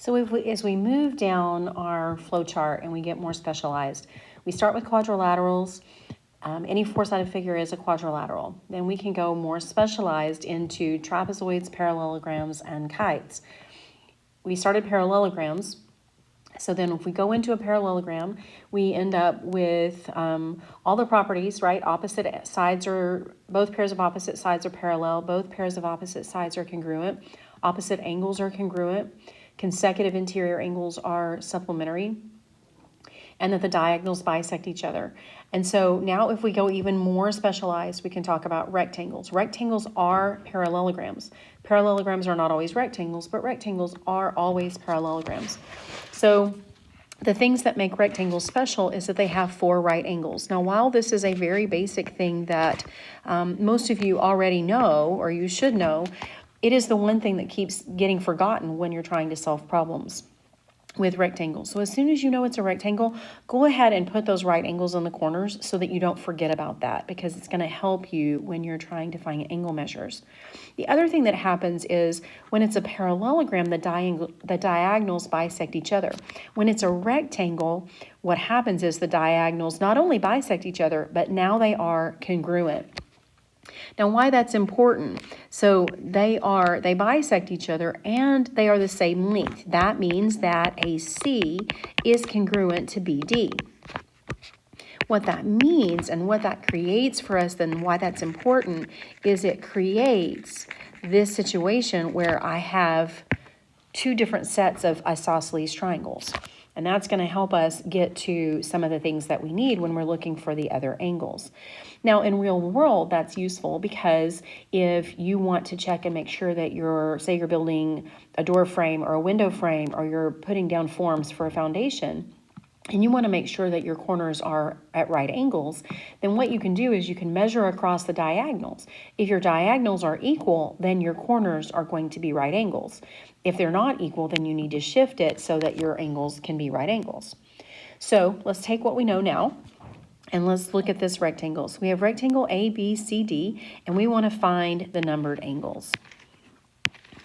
So as we move down our flow chart and we get more specialized, we start with quadrilaterals. Any four-sided figure is a quadrilateral. Then we can go more specialized into trapezoids, parallelograms, and kites. We started parallelograms. So then if we go into a parallelogram, we end up with all the properties, right? Opposite sides both pairs of opposite sides are parallel. Both pairs of opposite sides are congruent. Opposite angles are congruent. Consecutive interior angles are supplementary, and that the diagonals bisect each other. And so now if we go even more specialized, we can talk about rectangles. Rectangles are parallelograms. Parallelograms are not always rectangles, but rectangles are always parallelograms. So the things that make rectangles special is that they have 4 right angles. Now, while this is a very basic thing that most of you already know, or you should know, it is the one thing that keeps getting forgotten when you're trying to solve problems with rectangles. So as soon as you know it's a rectangle, go ahead and put those right angles on the corners so that you don't forget about that, because it's going to help you when you're trying to find angle measures. The other thing that happens is when it's a parallelogram, the diagonals bisect each other. When it's a rectangle, what happens is the diagonals not only bisect each other, but now they are congruent. Now, why that's important? So they bisect each other and they are the same length. That means that AC is congruent to BD. What that means and what that creates for us, then why that's important, is it creates this situation where I have 2 different sets of isosceles triangles. And that's going to help us get to some of the things that we need when we're looking for the other angles. Now, in real world, that's useful because if you want to check and make sure that say you're building a door frame or a window frame, or you're putting down forms for a foundation, and you want to make sure that your corners are at right angles, then what you can do is you can measure across the diagonals. If your diagonals are equal, then your corners are going to be right angles. If they're not equal, then you need to shift it so that your angles can be right angles. So let's take what we know now, and let's look at this rectangle. So we have rectangle A, B, C, D, and we want to find the numbered angles.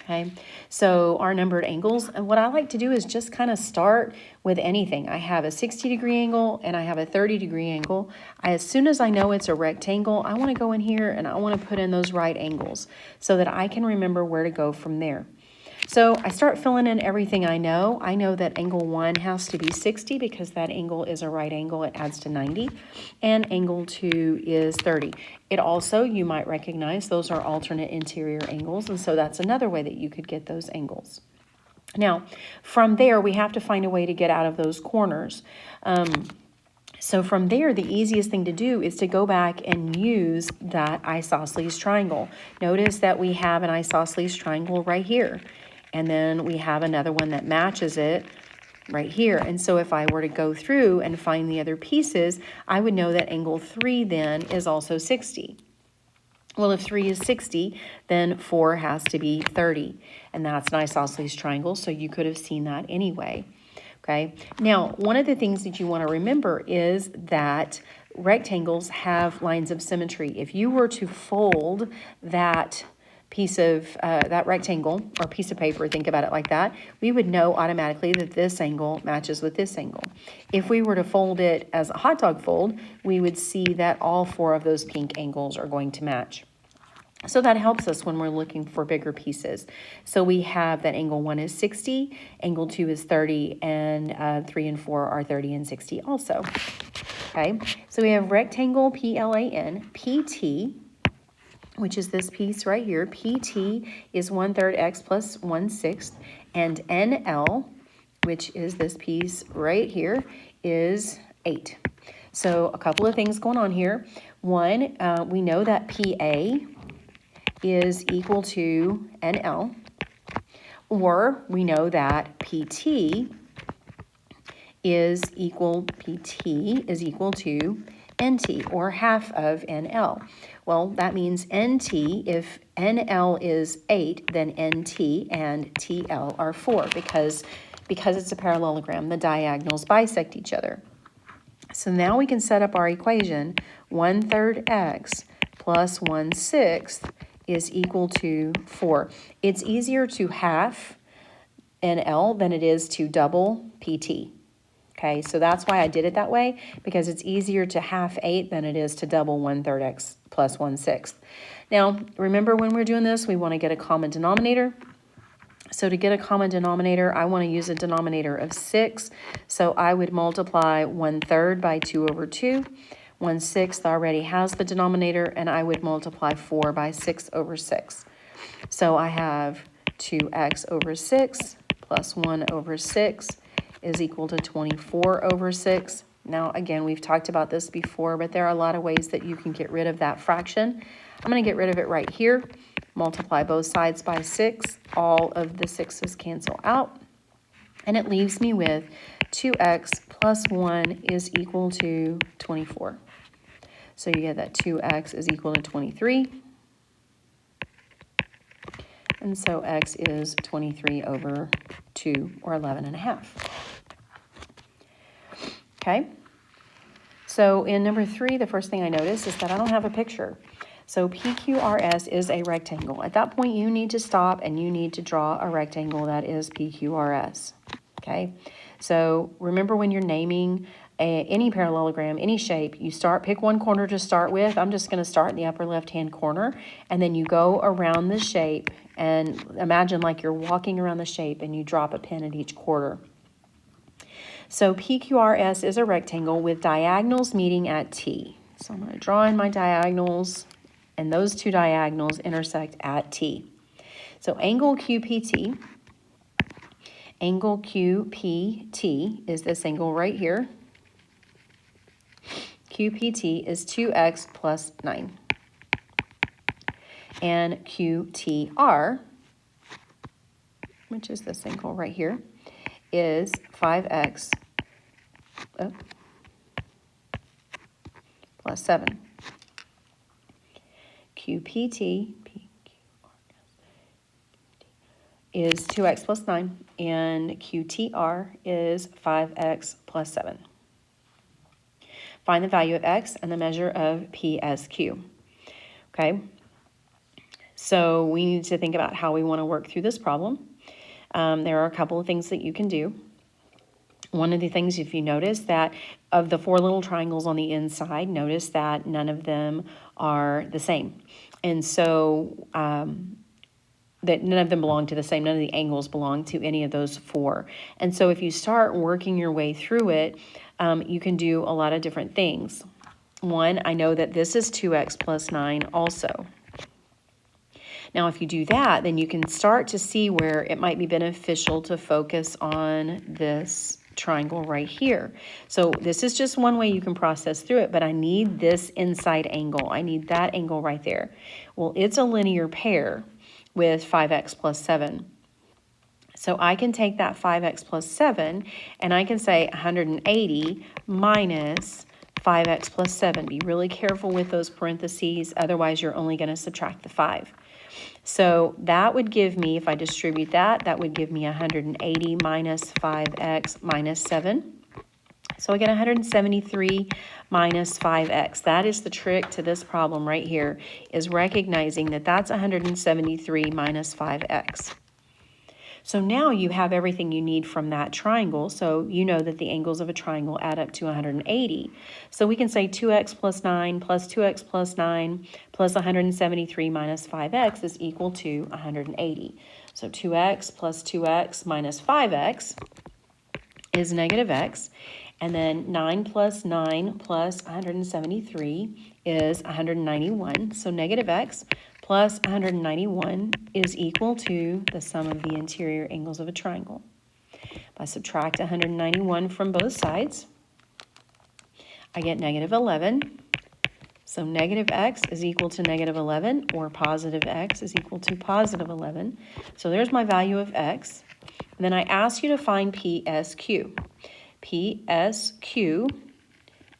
Okay, so our numbered angles, and what I like to do is just kind of start with anything. I have a 60-degree angle and I have a 30-degree angle. As soon as I know it's a rectangle, I want to go in here and I want to put in those right angles so that I can remember where to go from there. So I start filling in everything I know. I know that angle 1 has to be 60 because that angle is a right angle. It adds to 90. And angle 2 is 30. It also, you might recognize, those are alternate interior angles. And so that's another way that you could get those angles. Now, from there, we have to find a way to get out of those corners. So from there, the easiest thing to do is to go back and use that isosceles triangle. Notice that we have an isosceles triangle right here. And then we have another one that matches it right here. And so if I were to go through and find the other pieces, I would know that angle 3 then is also 60. Well, if 3 is 60, then 4 has to be 30. And that's an isosceles triangle, so you could have seen that anyway. Okay. Now, one of the things that you want to remember is that rectangles have lines of symmetry. If you were to fold that piece of that rectangle or piece of paper, think about it like that, we would know automatically that this angle matches with this angle. If we were to fold it as a hot dog fold, we would see that all 4 of those pink angles are going to match. So that helps us when we're looking for bigger pieces. So we have that angle 1 is 60, angle 2 is 30, and 3 and 4 are 30 and 60 also. Okay, so we have rectangle PLAN, PT, which is this piece right here. PT is 1/3 x plus 1/6, and NL, which is this piece right here, is 8. So a couple of things going on here. One, we know that PA is equal to NL, or we know that PT is equal to NT, or half of NL. Well, that means NT, if NL is 8, then NT and TL are 4, because it's a parallelogram, the diagonals bisect each other. So now we can set up our equation. 1/3 x plus 1/6 is equal to 4. It's easier to half in L than it is to double PT. Okay, so that's why I did it that way, because it's easier to half 8 than it is to double 1/3 x plus 1/6. Now, remember when we're doing this, we want to get a common denominator. So to get a common denominator, I want to use a denominator of 6. So I would multiply 1/3 by 2/2. 1/6 already has the denominator, and I would multiply 4 by 6/6. So I have 2x/6 plus 1/6 is equal to 24/6. Now, again, we've talked about this before, but there are a lot of ways that you can get rid of that fraction. I'm going to get rid of it right here. Multiply both sides by 6. All of the 6's cancel out. And it leaves me with 2x plus 1 is equal to 24. So you get that 2x is equal to 23. And so x is 23/2, or 11.5. Okay, so in number 3, the first thing I notice is that I don't have a picture. So PQRS is a rectangle. At that point, you need to stop and you need to draw a rectangle that is PQRS. Okay, so remember when you're naming any parallelogram, any shape, you pick one corner to start with. I'm just going to start in the upper left-hand corner, and then you go around the shape and imagine like you're walking around the shape and you drop a pin at each quarter. So PQRS is a rectangle with diagonals meeting at T. So I'm going to draw in my diagonals, and those two diagonals intersect at T. So angle QPT is this angle right here. QPT is 2x plus 9. And QTR, which is this angle right here, is 5x plus 7. QPT is 2x plus 9, and QTR is 5x plus 7. Find the value of x and the measure of PSQ. Okay, so we need to think about how we want to work through this problem. There are a couple of things that you can do. One of the things, if you notice that of the 4 little triangles on the inside, notice that none of them are the same. And so that none of them belong to the same, none of the angles belong to any of those 4. And so if you start working your way through it, you can do a lot of different things. One, I know that this is 2x plus 9 also. Now, if you do that, then you can start to see where it might be beneficial to focus on this triangle right here. So this is just one way you can process through it, but I need this inside angle. I need that angle right there. Well, it's a linear pair with 5x plus 7. So I can take that 5x plus 7, and I can say 180 minus 5x plus 7. Be really careful with those parentheses, otherwise you're only going to subtract the 5. So that would give me, if I distribute that, that would give me 180 minus 5x minus 7. So I get 173 minus 5x. That is the trick to this problem right here, is recognizing that that's 173 minus 5x. So now you have everything you need from that triangle. So you know that the angles of a triangle add up to 180. So we can say 2x plus 9 plus 2x plus 9 plus 173 minus 5x is equal to 180. So 2x plus 2x minus 5x is negative x. And then 9 plus 9 plus 173 is 191. So negative x plus 191 is equal to the sum of the interior angles of a triangle. If I subtract 191 from both sides, I get negative 11. So negative x is equal to negative 11, or positive x is equal to positive 11. So there's my value of x. And then I ask you to find PSQ. PSQ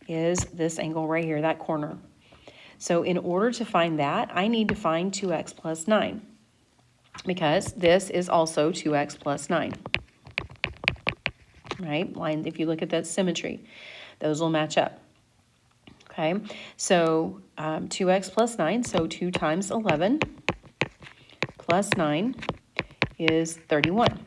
is this angle right here, that corner. So in order to find that, I need to find 2x plus 9, because this is also 2x plus 9, right? Line, if you look at that symmetry, those will match up. Okay, so 2x plus 9, so 2 times 11 plus 9 is 31.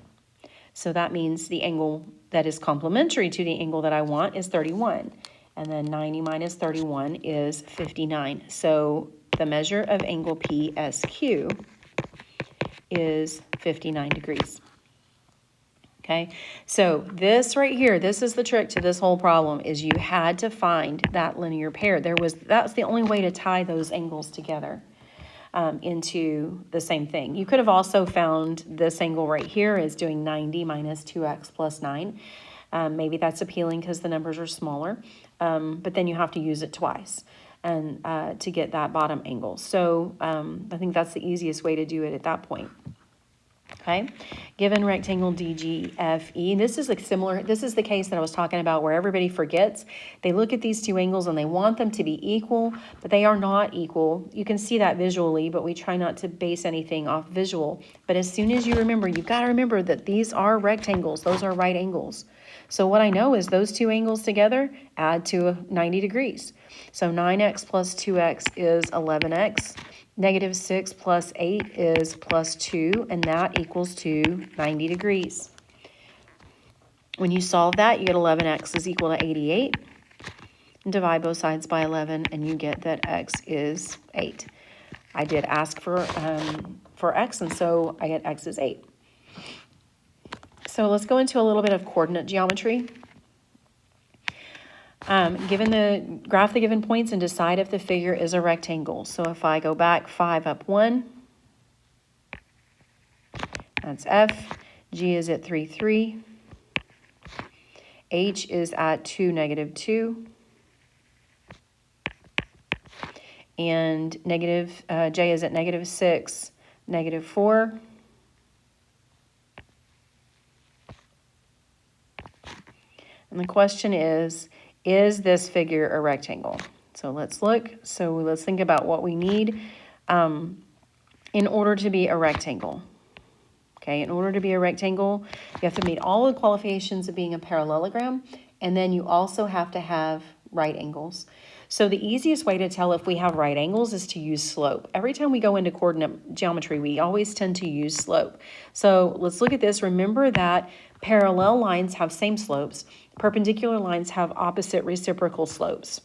So that means the angle that is complementary to the angle that I want is 31. And then 90 minus 31 is 59. So the measure of angle PSQ is 59 degrees. Okay, so this right here, this is the trick to this whole problem, is you had to find that linear pair. That's the only way to tie those angles together into the same thing. You could have also found this angle right here is doing 90 minus 2x plus 9. Maybe that's appealing because the numbers are smaller, but then you have to use it twice and to get that bottom angle. So I think that's the easiest way to do it at that point. Okay, given rectangle DGFE, this is this is the case that I was talking about where everybody forgets. They look at these two angles and they want them to be equal, but they are not equal. You can see that visually, but we try not to base anything off visual. But as soon as you remember, you've got to remember that these are rectangles. Those are right angles. So what I know is those two angles together add to 90 degrees. So 9x plus 2x is 11x. Negative 6 plus 8 is plus 2, and that equals to 90 degrees. When you solve that, you get 11x is equal to 88. And divide both sides by 11, and you get that x is 8. I did ask for x, and so I get x is 8. So let's go into a little bit of coordinate geometry. Given the graph the given points and decide if the figure is a rectangle. So if I go back 5 up 1, that's F. G is at 3, 3. H is at 2, negative 2. And J is at negative 6, negative 4. And the question is this figure a rectangle? So let's look. So let's think about what we need in order to be a rectangle. Okay, in order to be a rectangle, you have to meet all the qualifications of being a parallelogram, and then you also have to have right angles. So the easiest way to tell if we have right angles is to use slope. Every time we go into coordinate geometry, we always tend to use slope. So let's look at this. Remember that parallel lines have same slopes. Perpendicular lines have opposite reciprocal slopes.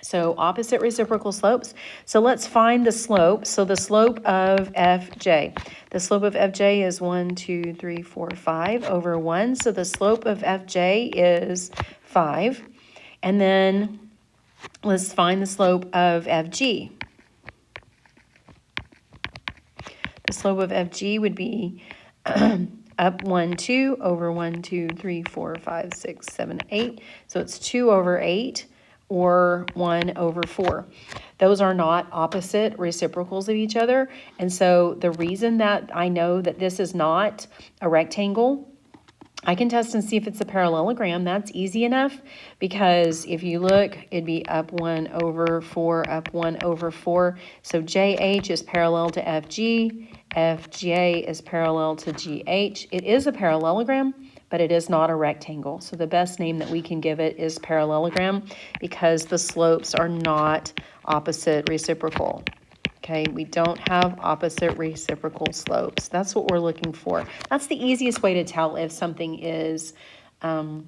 So opposite reciprocal slopes. So let's find the slope. So the slope of FJ. The slope of FJ is 1, 2, 3, 4, 5 over 1. So the slope of FJ is 5. And then let's find the slope of FG. The slope of FG would be up 1, 2 over 1, 2, 3, 4, 5, 6, 7, 8. So it's 2 over 8 or 1 over 4. Those are not opposite reciprocals of each other. And so the reason that I know that this is not a rectangle, I can test and see if it's a parallelogram. That's easy enough because if you look, it'd be up 1 over 4, up 1 over 4. So JH is parallel to FG. FJ is parallel to GH. It is a parallelogram, but it is not a rectangle. So the best name that we can give it is parallelogram because the slopes are not opposite reciprocal. Okay, we don't have opposite reciprocal slopes. That's what we're looking for. That's the easiest way to tell if something is a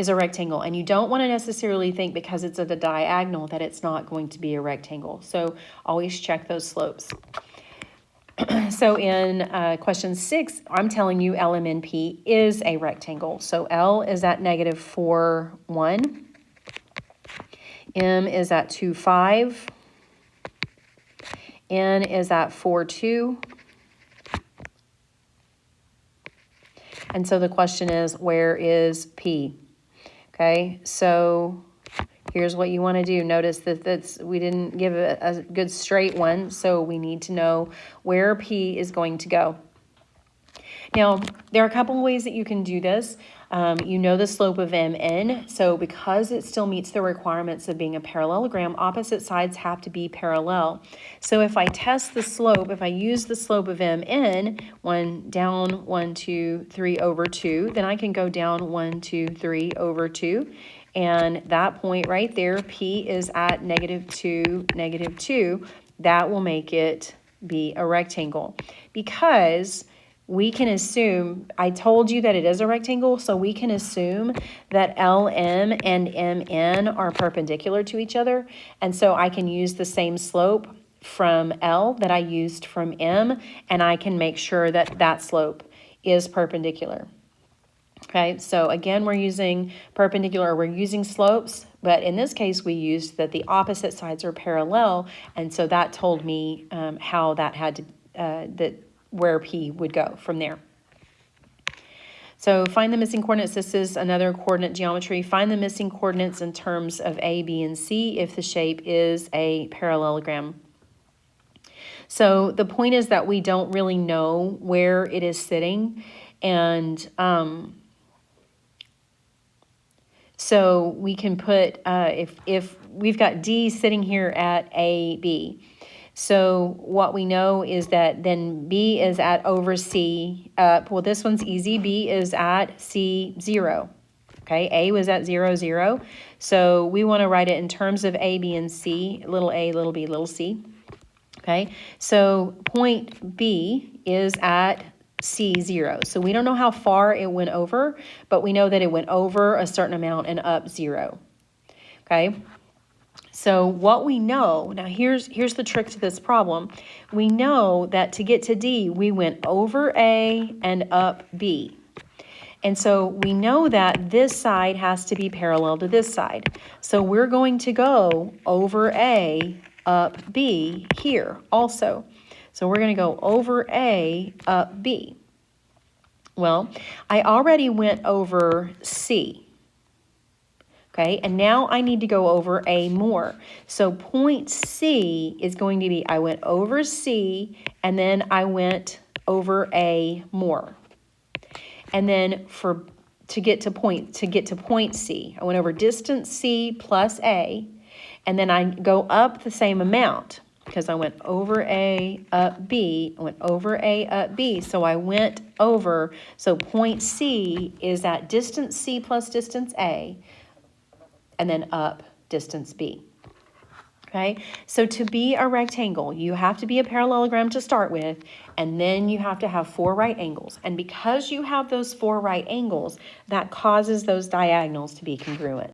rectangle. And you don't want to necessarily think because it's at a diagonal that it's not going to be a rectangle. So always check those slopes. So in question 6, I'm telling you LMNP is a rectangle. So L is at negative 4, 1. M is at 2, 5. N is at 4, 2. And so the question is, where is P? Okay, so here's what you want to do. Notice that we didn't give a good straight one, so we need to know where P is going to go. Now, there are a couple of ways that you can do this. You know the slope of MN, so because it still meets the requirements of being a parallelogram, opposite sides have to be parallel. So if I test the slope, if I use the slope of MN, 1 down 1, 2, 3 over 2, then I can go down 1, 2, 3 over 2. And that point right there, P is at negative 2, negative 2. That will make it be a rectangle because we can assume, I told you that it is a rectangle, so we can assume that LM and MN are perpendicular to each other. And so I can use the same slope from L that I used from M, and I can make sure that that slope is perpendicular. Okay, so again, we're using perpendicular, we're using slopes, but in this case, we used that the opposite sides are parallel, and so that told me how that had to, where P would go from there. So find the missing coordinates. This is another coordinate geometry. Find the missing coordinates in terms of A, B, and C if the shape is a parallelogram. So the point is that we don't really know where it is sitting, and so we can put, if we've got D sitting here at A, B. So what we know is that then B is at over C up. Well, this one's easy. B is at C 0. Okay, A was at 0, 0. So we want to write it in terms of A, B, and C, little a, little b, little c. Okay, so point B is at C 0. So we don't know how far it went over, but we know that it went over a certain amount and up 0. Okay. So what we know, now here's the trick to this problem. We know that to get to D, we went over A and up B. And so we know that this side has to be parallel to this side. So we're going to go over A, up B here also. So we're going to go over A, up B. Well, I already went over C. Okay, and now I need to go over A more. So point C is going to be, I went over C, and then I went over A more. And then to get to point C, I went over distance C plus A, and then I go up the same amount because I went over A, up B, I went over A, up B. So I went over, so point C is at distance C plus distance A, and then up distance B. Okay, so to be a rectangle, you have to be a parallelogram to start with, and then you have to have 4 right angles. And because you have those 4 right angles, that causes those diagonals to be congruent.